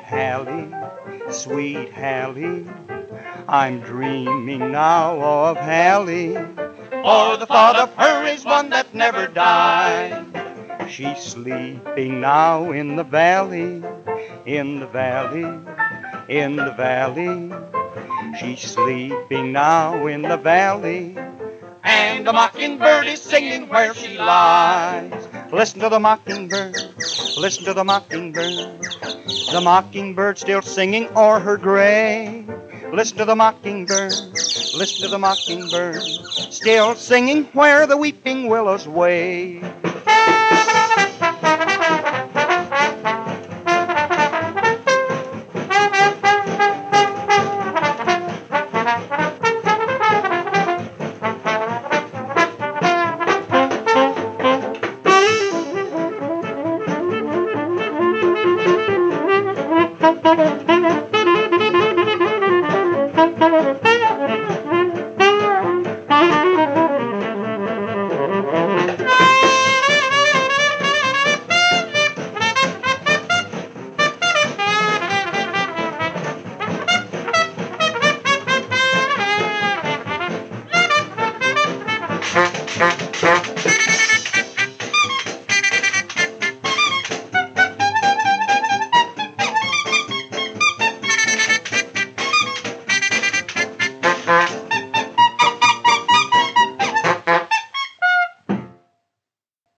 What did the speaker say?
Hallie, sweet Hallie, I'm dreaming now of Hallie, for the thought of her is one that never died. She's sleeping now in the valley, in the valley, in the valley. She's sleeping now in the valley, and the mockingbird is singing where she lies. Listen to the mockingbird, listen to the mockingbird. The mockingbird still singing o'er her grave. Listen to the mockingbird, listen to the mockingbird, still singing where the weeping willows wave.